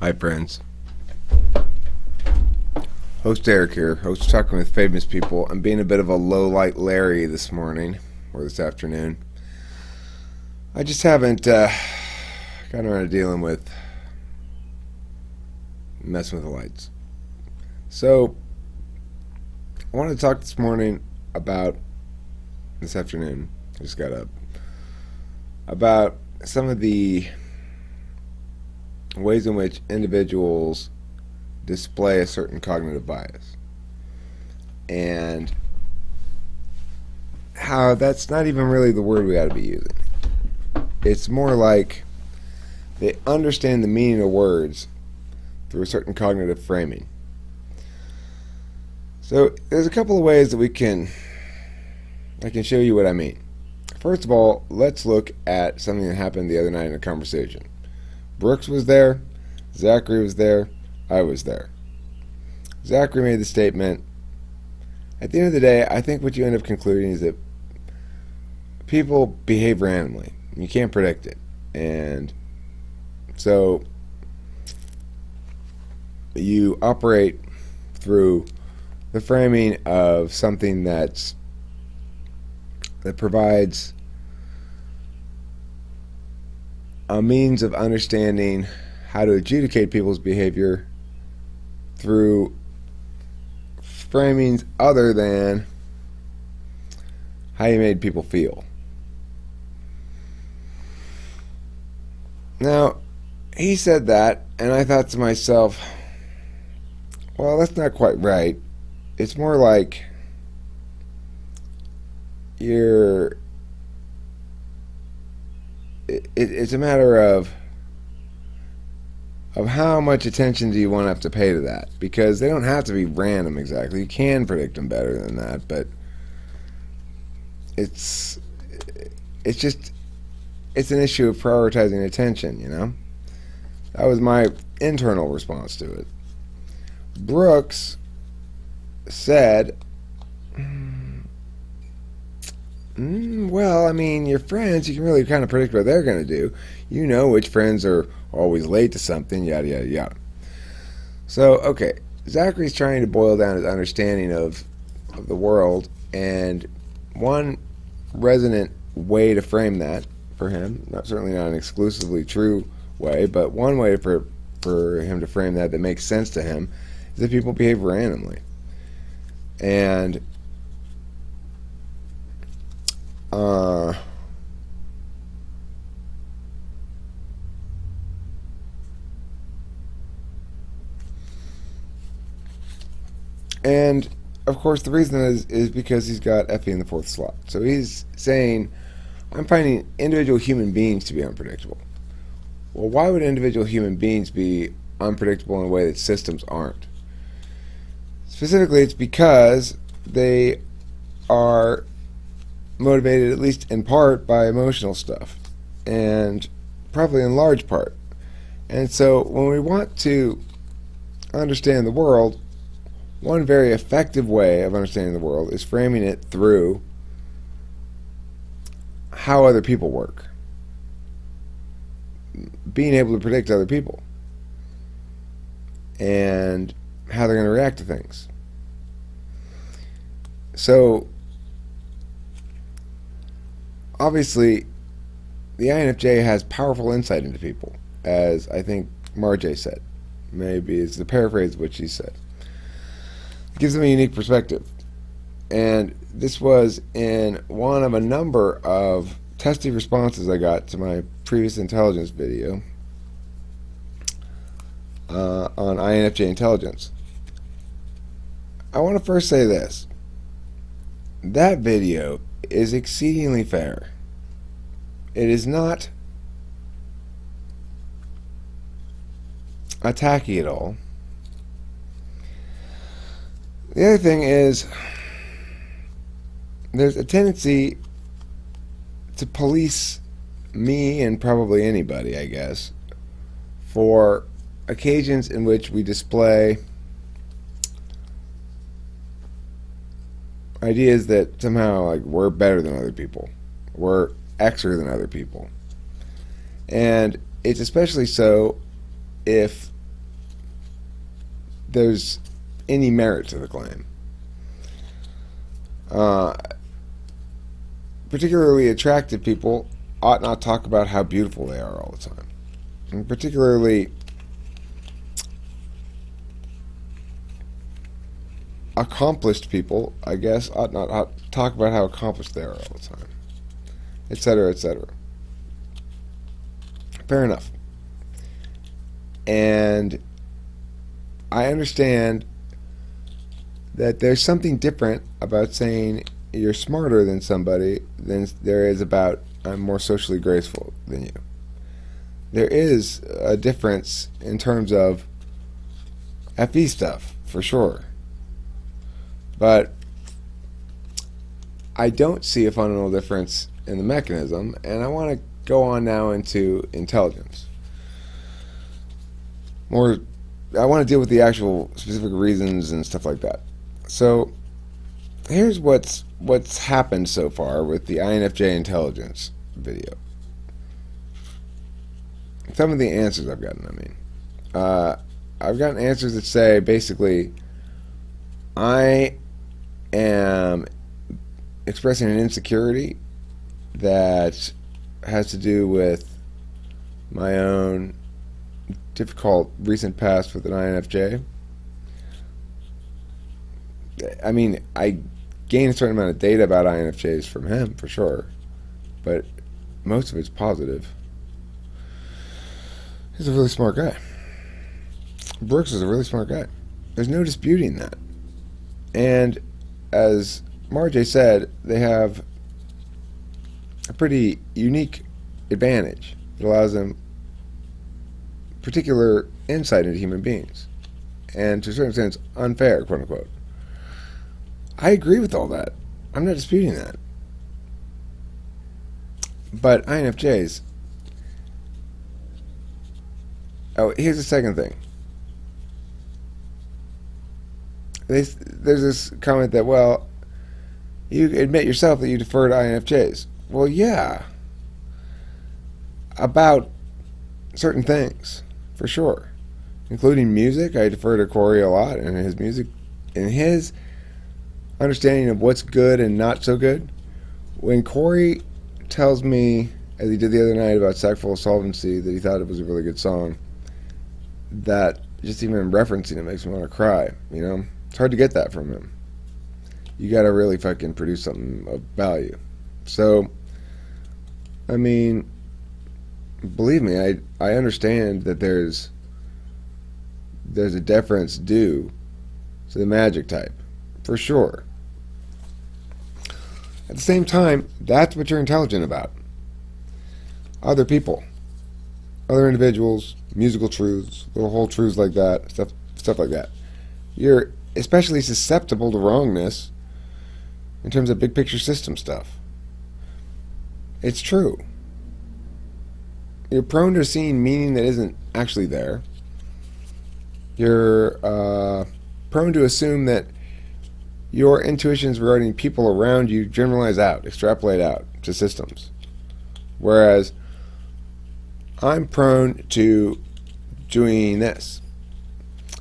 Hi friends, host Eric here, host Talking with Famous People. I'm being a bit of a low-light Larry this morning, or this afternoon. I just haven't gotten around to dealing with messing with the lights. So, I wanted to talk this morning about, this afternoon, I just got up, about some of the ways in which individuals display a certain cognitive bias, and how that's not even really the word we ought to be using. It's more like they understand the meaning of words through a certain cognitive framing. So there's a couple of ways that I can show you what I mean. First of all, let's look at something that happened the other night in a conversation. Brooks was there, Zachary was there, I was there. Zachary made the statement, at the end of the day, I think what you end up concluding is that people behave randomly. You can't predict it. And so you operate through the framing of something that provides a means of understanding how to adjudicate people's behavior through framings other than how you made people feel. Now, he said that, and I thought to myself, well, that's not quite right. It's more like it's a matter of how much attention do you want to have to pay to that, because they don't have to be random exactly. You can predict them better than that, but it's an issue of prioritizing attention, you know? That was my internal response to it. Brooks said, well, I mean, your friends, you can really kind of predict what they're going to do. You know which friends are always late to something, yada, yada, yada. So, okay, Zachary's trying to boil down his understanding of the world, and one resonant way to frame that for him, certainly not an exclusively true way, but one way for him to frame that makes sense to him is that people behave randomly. And of course the reason is because he's got Effie in the fourth slot. So he's saying, I'm finding individual human beings to be unpredictable. Well, why would individual human beings be unpredictable in a way that systems aren't? Specifically, it's because they are motivated, at least in part, by emotional stuff, and probably in large part. And so when we want to understand the world, one very effective way of understanding the world is framing it through how other people work. Being able to predict other people and how they're going to react to things. So, obviously, the INFJ has powerful insight into people, as I think Marjay said. Maybe it's the paraphrase of what she said. It gives them a unique perspective. And this was in one of a number of testy responses I got to my previous intelligence video on INFJ intelligence. I want to first say this. That video is exceedingly fair. It is not attacky at all. The other thing is, there's a tendency to police me and probably anybody, I guess, for occasions in which we display ideas that somehow like we're better than other people, we're Xer than other people. And it's especially so if there's any merit to the claim. Particularly attractive people ought not talk about how beautiful they are all the time. And particularly accomplished people, I guess, ought not talk about how accomplished they are all the time, etc., etc. Fair enough. And I understand that there's something different about saying you're smarter than somebody than there is about I'm more socially graceful than you. There is a difference in terms of FE stuff, for sure. But I don't see a fundamental difference in the mechanism, and I want to go on now into intelligence. I want to deal with the actual specific reasons and stuff like that. So here's what's happened so far with the INFJ intelligence video. Some of the answers I've gotten, I've gotten answers that say basically I am expressing an insecurity that has to do with my own difficult recent past with an INFJ. I mean, I gain a certain amount of data about INFJs from him, for sure, but most of it's positive. He's a really smart guy. Brooks is a really smart guy. There's no disputing that. And as Marjay said, they have a pretty unique advantage that allows them particular insight into human beings, and to a certain extent unfair, quote unquote. I agree with all that. I'm not disputing that. But INFJs, here's the second thing. There's this comment that, well, you admit yourself that you defer to INFJs. Well, yeah. About certain things, for sure. Including music. I defer to Corey a lot, and his music, and his understanding of what's good and not so good. When Corey tells me, as he did the other night about Sackful of Solvency, that he thought it was a really good song, that just even referencing it makes me want to cry, you know? It's hard to get that from him. You gotta really fucking produce something of value. So, I mean, believe me, I understand that there's a deference due to the magic type, for sure. At the same time, that's what you're intelligent about. Other people, other individuals, musical truths, little whole truths like that, stuff like that. You're especially susceptible to wrongness in terms of big picture system stuff. It's true. You're prone to seeing meaning that isn't actually there. You're prone to assume that your intuitions regarding people around you generalize out, extrapolate out to systems. Whereas I'm prone to doing this.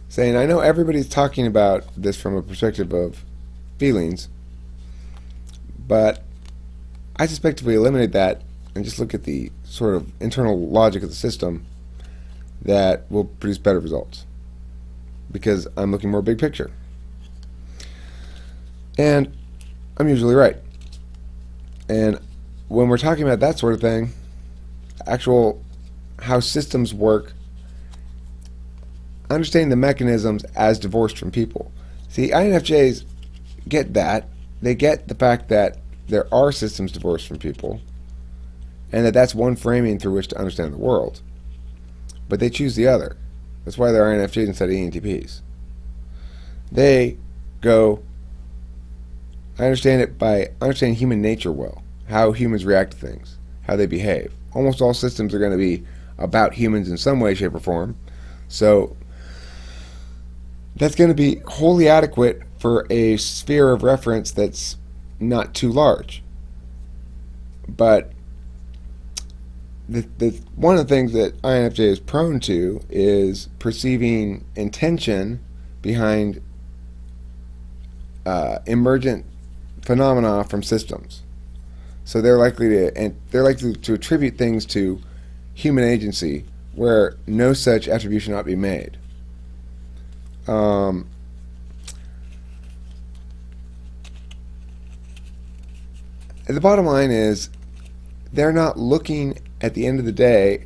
Saying, I know everybody's talking about this from a perspective of feelings, but I suspect if we eliminate that and just look at the sort of internal logic of the system, that will produce better results. Because I'm looking more big picture. And I'm usually right. And when we're talking about that sort of thing, actual how systems work, understanding the mechanisms as divorced from people. See, INFJs get that. They get the fact that there are systems divorced from people, and that's one framing through which to understand the world. But they choose the other. That's why they're INFJs instead of ENTPs. They go, I understand it by understanding human nature well, how humans react to things, how they behave. Almost all systems are going to be about humans in some way, shape, or form. So that's going to be wholly adequate for a sphere of reference that's not too large. But one of the things that INFJ is prone to is perceiving intention behind emergent phenomena from systems. So they're likely to attribute things to human agency where no such attribution ought to be made. The bottom line is they're not looking at the end of the day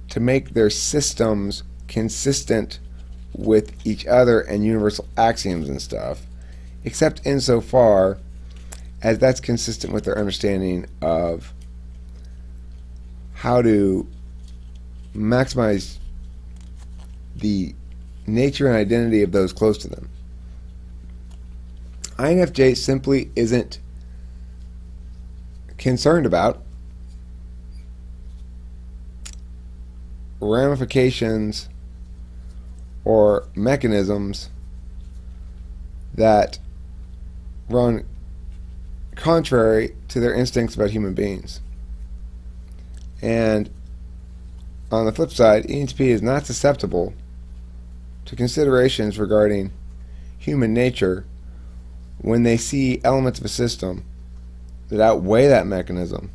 to make their systems consistent with each other and universal axioms and stuff, except insofar as that's consistent with their understanding of how to maximize the nature and identity of those close to them. INFJ simply isn't concerned about ramifications or mechanisms that run contrary to their instincts about human beings. And on the flip side, ENTP is not susceptible to considerations regarding human nature when they see elements of a system that outweigh that mechanism.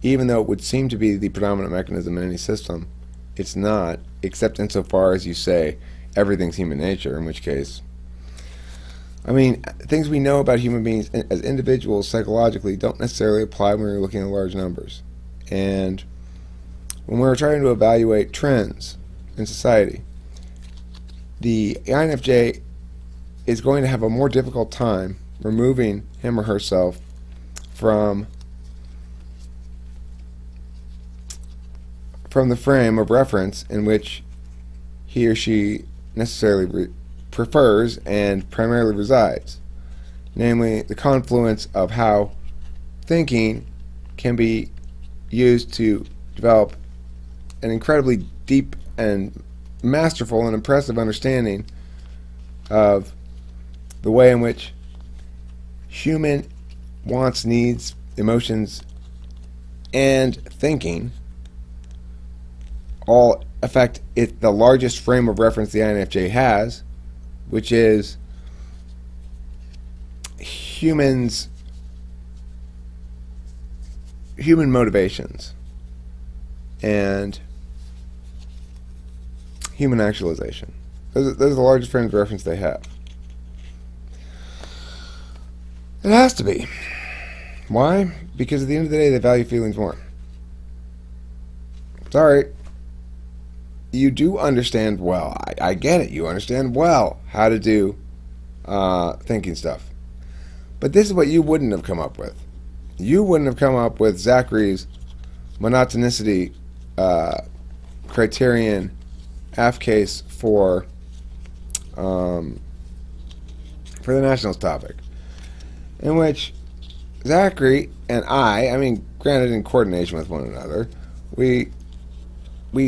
Even though it would seem to be the predominant mechanism in any system, it's not, except insofar as you say everything's human nature, in which case, I mean, things we know about human beings as individuals psychologically don't necessarily apply when we're looking at large numbers. And when we're trying to evaluate trends in society, the INFJ is going to have a more difficult time removing him or herself from the frame of reference in which he or she necessarily prefers and primarily resides, namely the confluence of how thinking can be used to develop an incredibly deep and masterful and impressive understanding of the way in which human wants, needs, emotions, and thinking all affect the largest frame of reference the INFJ has, which is human motivations and human actualization. Those are the largest frames of reference they have. It has to be. Why? Because at the end of the day, they value feelings more. Sorry. You do understand well. I get it. You understand well how to do thinking stuff. But this is what you wouldn't have come up with. You wouldn't have come up with Zachary's monotonicity criterion half case for the Nationals topic, in which Zachary and I mean, granted in coordination with one another, we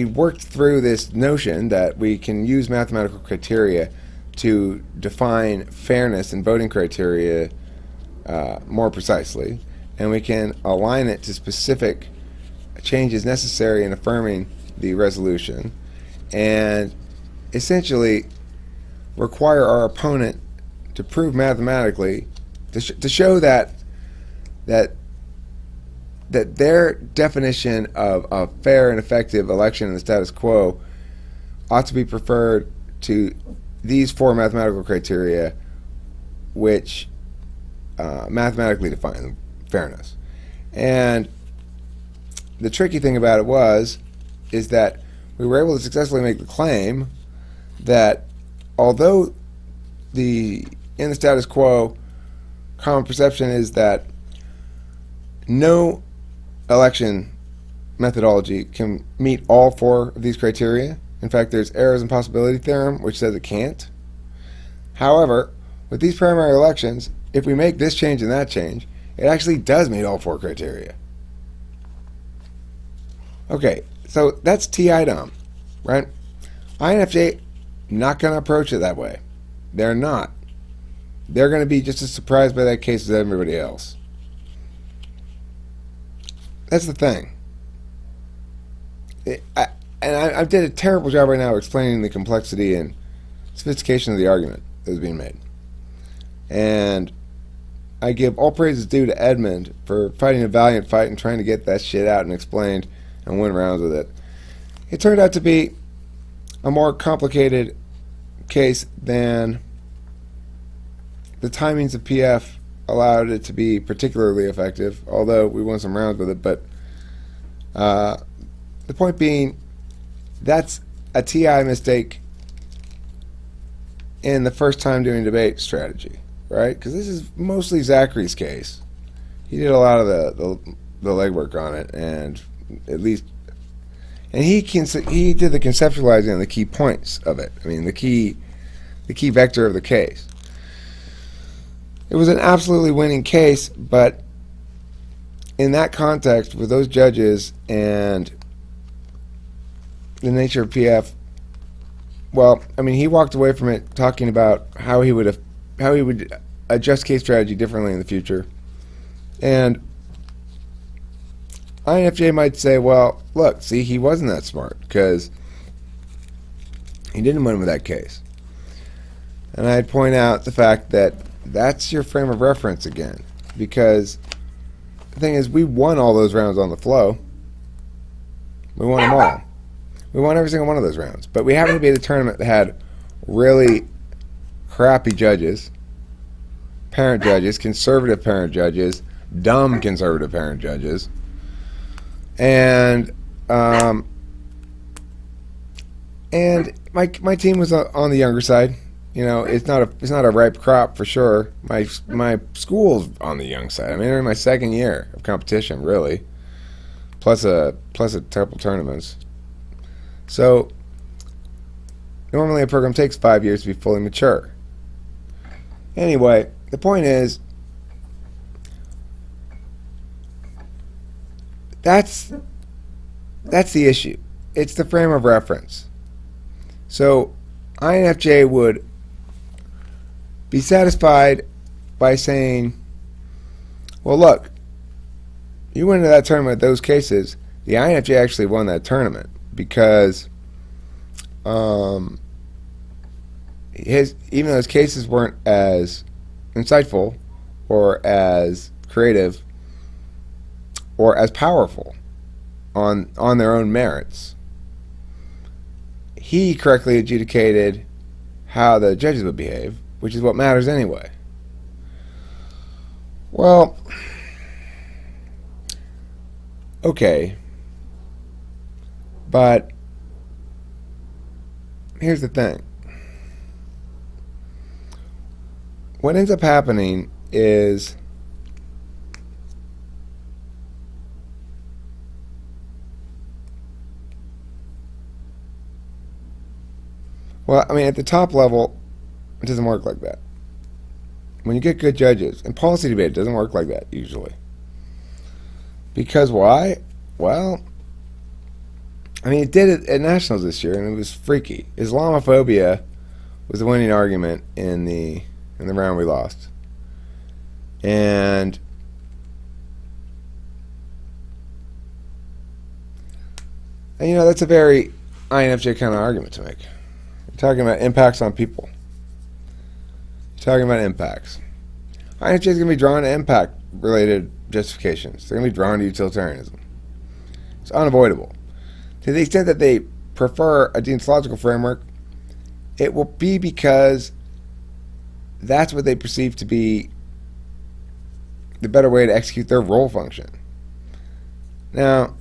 worked through this notion that we can use mathematical criteria to define fairness in voting criteria more precisely, and we can align it to specific changes necessary in affirming the resolution, and essentially require our opponent to prove mathematically to show that their definition of a fair and effective election in the status quo ought to be preferred to these four mathematical criteria, which mathematically define fairness. And the tricky thing about it is that we were able to successfully make the claim that although in the status quo, common perception is that no election methodology can meet all four of these criteria. In fact, there's errors and possibility theorem, which says it can't. However, with these primary elections, if we make this change and that change, it actually does meet all four criteria. Okay, so that's TI-DOM, right? INFJ not going to approach it that way. They're not. They're going to be just as surprised by that case as everybody else. That's the thing. I did a terrible job right now explaining the complexity and sophistication of the argument that was being made. And I give all praises due to Edmund for fighting a valiant fight and trying to get that shit out and explained and win rounds with it. It turned out to be a more complicated case than the timings of PF allowed it to be particularly effective, although we won some rounds with it. But the point being, that's a TI mistake in the first time doing debate strategy, right? Because this is mostly Zachary's case. He did a lot of the legwork on it, and at least, and he did the conceptualizing on the key points of it. I mean, the key vector of the case. It was an absolutely winning case, but in that context, with those judges and the nature of PF, well, I mean, he walked away from it talking about how he would adjust case strategy differently in the future. And INFJ might say, well, look, see, he wasn't that smart because he didn't win with that case. And I'd point out the fact that that's your frame of reference again, because the thing is, we won all those rounds on the flow. We won them all. We won every single one of those rounds. But we happened to be at a tournament that had really crappy judges, parent judges, conservative parent judges, dumb conservative parent judges, and my team was on the younger side. You know, it's not a ripe crop for sure. My school's on the young side. I mean, I'm in my second year of competition, really, plus a couple tournaments. So normally a program takes 5 years to be fully mature. Anyway, the point is, that's the issue. It's the frame of reference. So INFJ would be satisfied by saying, well, look, you went into that tournament with those cases. The INFJ actually won that tournament because even though his cases weren't as insightful or as creative or as powerful on their own merits, he correctly adjudicated how the judges would behave, which is what matters anyway. Well, okay, but here's the thing. What ends up happening is well, I mean, at the top level, it doesn't work like that. When you get good judges, in policy debate, it doesn't work like that usually. Because why? Well, I mean, it did it at nationals this year, and it was freaky. Islamophobia was the winning argument in the round we lost, and you know, that's a very INFJ kind of argument to make. You're talking about impacts on people. Talking about impacts. INFJ is going to be drawn to impact-related justifications. They're going to be drawn to utilitarianism. It's unavoidable. To the extent that they prefer a deontological framework, it will be because that's what they perceive to be the better way to execute their role function. Now,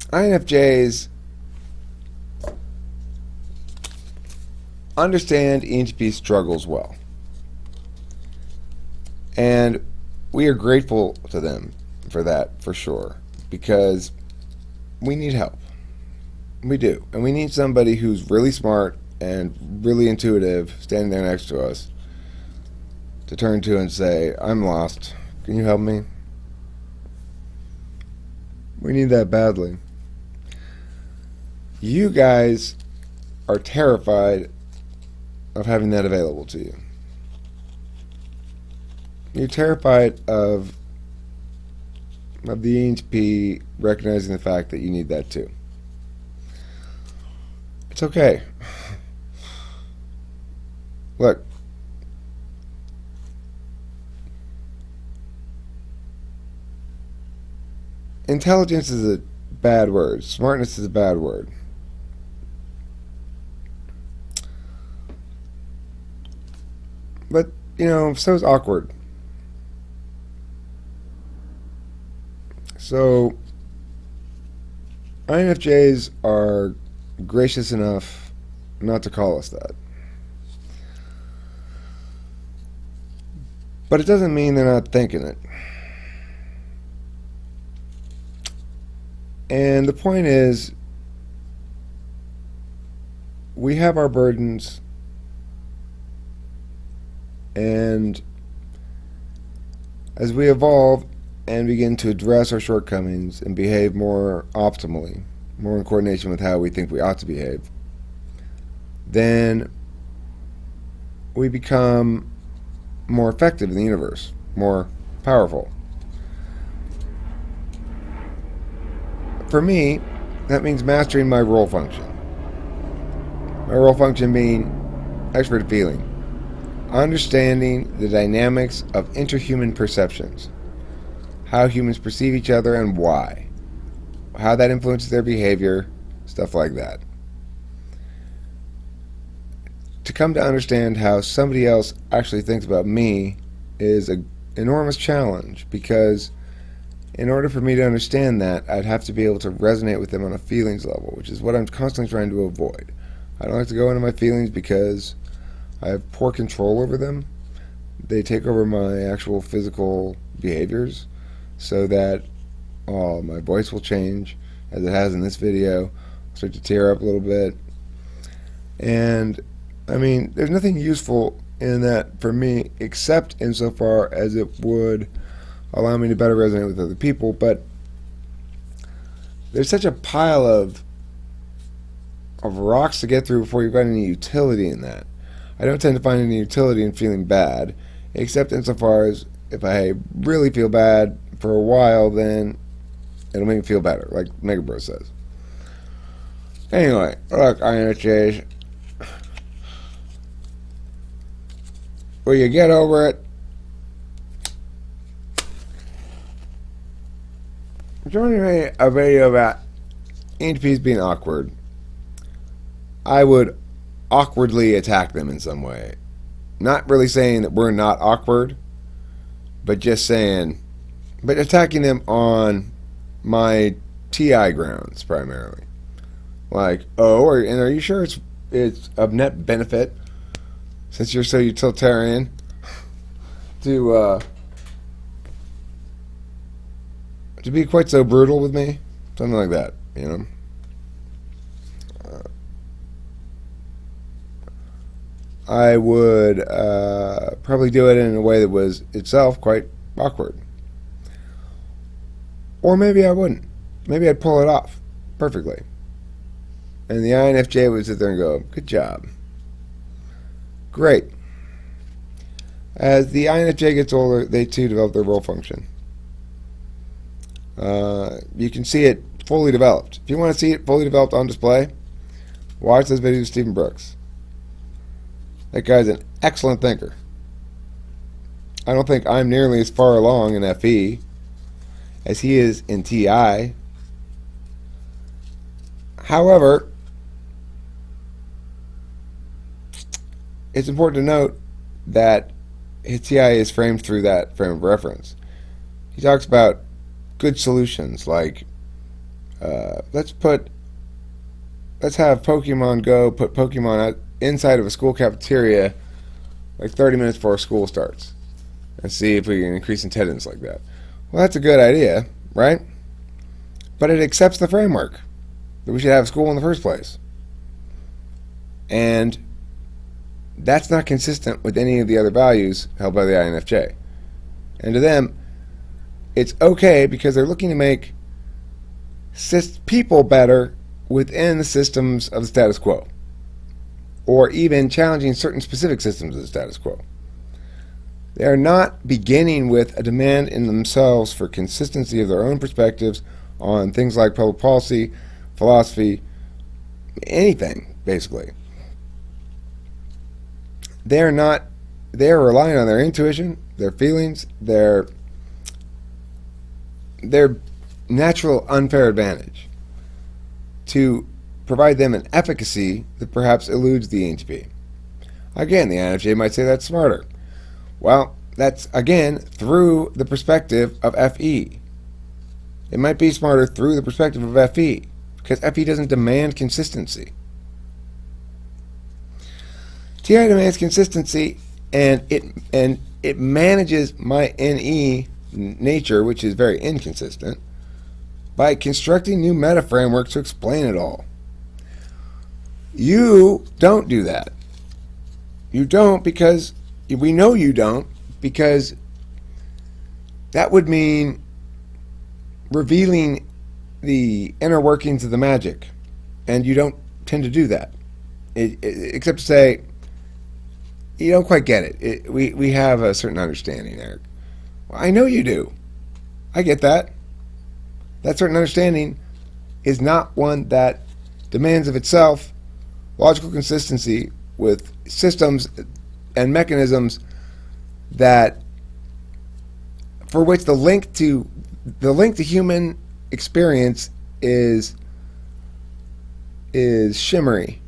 INFJs understand ENTP struggles well, and we are grateful to them for that, for sure, because we need help. We do, and we need somebody who's really smart and really intuitive standing there next to us to turn to and say, I'm lost, can you help me? We need that badly. You guys are terrified of having that available to you. You're terrified of the ENTP recognizing the fact that you need that too. It's okay. Look, intelligence is a bad word. Smartness is a bad word. But, so is awkward. So, INFJs are gracious enough not to call us that. But it doesn't mean they're not thinking it. And the point is, we have our burdens, and as we evolve and begin to address our shortcomings and behave more optimally, more in coordination with how we think we ought to behave, then we become more effective in the universe, more powerful. For me, that means mastering my role function. My role function being expert at feeling. Understanding the dynamics of interhuman perceptions. How humans perceive each other and why. How that influences their behavior, stuff like that. To come to understand how somebody else actually thinks about me is an enormous challenge, because in order for me to understand that, I'd have to be able to resonate with them on a feelings level, which is what I'm constantly trying to avoid. I don't like to go into my feelings because I have poor control over them. They take over my actual physical behaviors, so that my voice will change, as it has in this video. I'll start to tear up a little bit. And, there's nothing useful in that for me, except insofar as it would allow me to better resonate with other people. But there's such a pile of rocks to get through before you find any utility in that. I don't tend to find any utility in feeling bad, except insofar as if I really feel bad for a while, then it'll make me feel better, like Mega Bro says. Anyway, look, INFJs, will you get over it? Joining me a video about ENTPs being awkward, I would awkwardly attack them in some way. Not really saying that we're not awkward, but attacking them on my TI grounds primarily. Like, are you sure it's of net benefit, since you're so utilitarian, to be quite so brutal with me? Something like that, I would probably do it in a way that was itself quite awkward. Or maybe I wouldn't. Maybe I'd pull it off perfectly. And the INFJ would sit there and go, good job. Great. As the INFJ gets older, they too develop their role function. You can see it fully developed. If you want to see it fully developed on display, watch those videos of Stephen Brooks. That guy's an excellent thinker. I don't think I'm nearly as far along in FE as he is in TI. However, it's important to note that his TI is framed through that frame of reference. He talks about good solutions, like let's have Pokemon Go put Pokemon out inside of a school cafeteria like 30 minutes before school starts, and see if we can increase attendance like that. Well, that's a good idea, right? But it accepts the framework that we should have school in the first place. And that's not consistent with any of the other values held by the INFJ. And to them, it's okay because they're looking to make people better within the systems of the status quo, or even challenging certain specific systems of the status quo. They are not beginning with a demand in themselves for consistency of their own perspectives on things like public policy, philosophy, anything, basically. they're not, they're relying on their intuition, their feelings, their natural unfair advantage to provide them an efficacy that perhaps eludes the ENTP. Again, the INFJ might say that's smarter. Well, that's, again, through the perspective of FE. It might be smarter through the perspective of FE, because FE doesn't demand consistency. TI demands consistency, and it manages my NE nature, which is very inconsistent, by constructing new meta frameworks to explain it all. You don't do that. You don't, because we know you don't, because that would mean revealing the inner workings of the magic, and you don't tend to do that, except to say you don't quite get it. We have a certain understanding, Eric. Well, I know you do. I get that. That certain understanding is not one that demands of itself logical consistency with systems and mechanisms that, for which the link to human experience is shimmery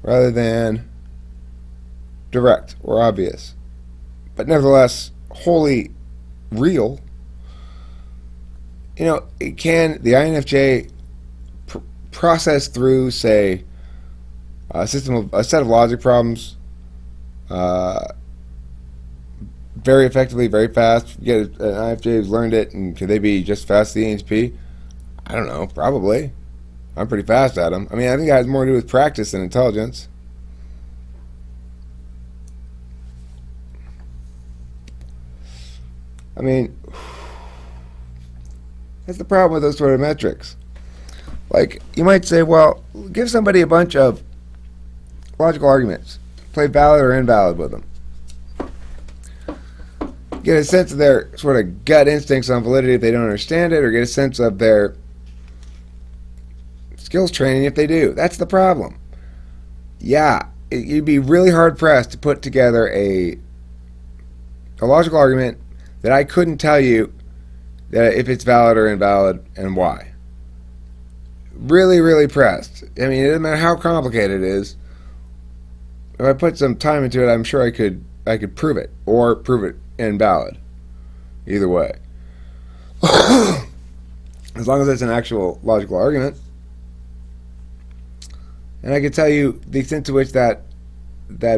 rather than direct or obvious, but nevertheless wholly real. You know, can the INFJ process through, say, a set of logic problems very effectively, very fast? You get an INFJ who's learned it, and could they be just as fast as the ENTP? I don't know, probably. I'm pretty fast at them. I mean, I think it has more to do with practice than intelligence. I mean, that's the problem with those sort of metrics. Like, you might say, well, give somebody a bunch of logical arguments, play valid or invalid with them, get a sense of their sort of gut instincts on validity if they don't understand it, or get a sense of their skills training if they do. That's the problem. Yeah, you'd be really hard pressed to put together a logical argument that I couldn't tell you that if it's valid or invalid and why. Really, really pressed. I mean, it doesn't matter how complicated it is. If I put some time into it, I'm sure I could prove it, or prove it invalid. Either way. As long as it's an actual logical argument. And I can tell you the extent to which that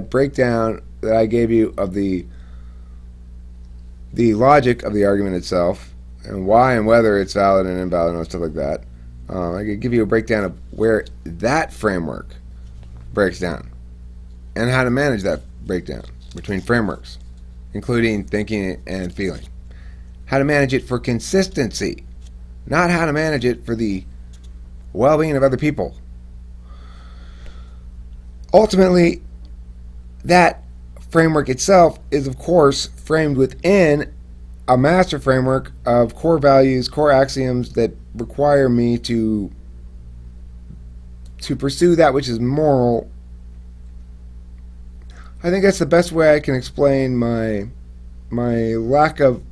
breakdown that I gave you of the logic of the argument itself, and why and whether it's valid and invalid and stuff like that. I could give you a breakdown of where that framework breaks down, and how to manage that breakdown between frameworks, including thinking and feeling. How to manage it for consistency, not how to manage it for the well-being of other people. Ultimately, that framework itself is, of course, framed within a master framework of core values, core axioms that require me to pursue that which is moral. I think that's the best way I can explain my lack of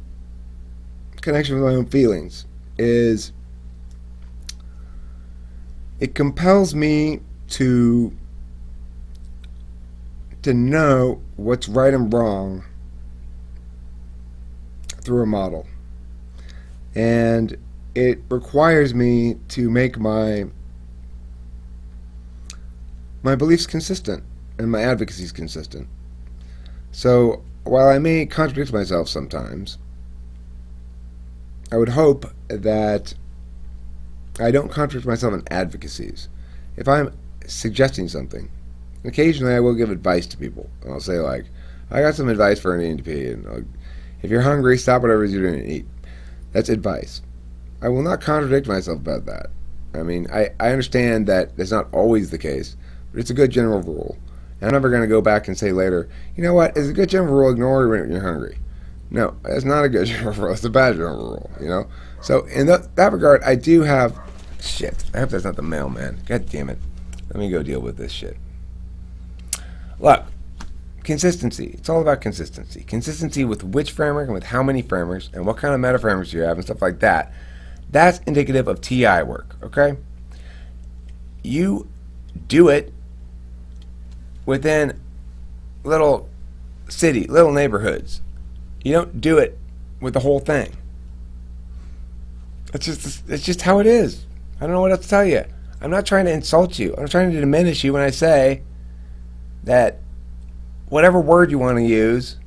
connection with my own feelings. Is it compels me to know what's right and wrong through a model, and it requires me to make my beliefs consistent and my advocacies consistent. So while I may contradict myself sometimes, I would hope that I don't contradict myself in advocacies. If I'm suggesting something, occasionally I will give advice to people. I'll say, like, I got some advice for an ENTP, and if you're hungry, stop whatever it is you're doing and eat. That's advice. I will not contradict myself about that. I mean, I understand that that's not always the case, but it's a good general rule. And I'm never going to go back and say later, you know what, it's a good general rule, ignore it when you're hungry. No, that's not a good general rule. It's a bad general rule, you know? So in that regard, I do have... Shit, I hope that's not the mailman. God damn it. Let me go deal with this shit. Look, consistency. It's all about consistency. Consistency with which framework and with how many frameworks and what kind of meta frameworks you have and stuff like that. That's indicative of TI work, okay? You do it within little neighborhoods. You don't do it with the whole thing. It's just how it is. I don't know what else to tell you. I'm not trying to insult you. I'm trying to diminish you when I say that whatever word you want to use,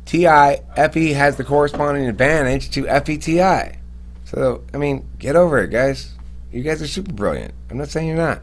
FE has the corresponding advantage to FETI. So, I mean, get over it, guys. You guys are super brilliant. I'm not saying you're not.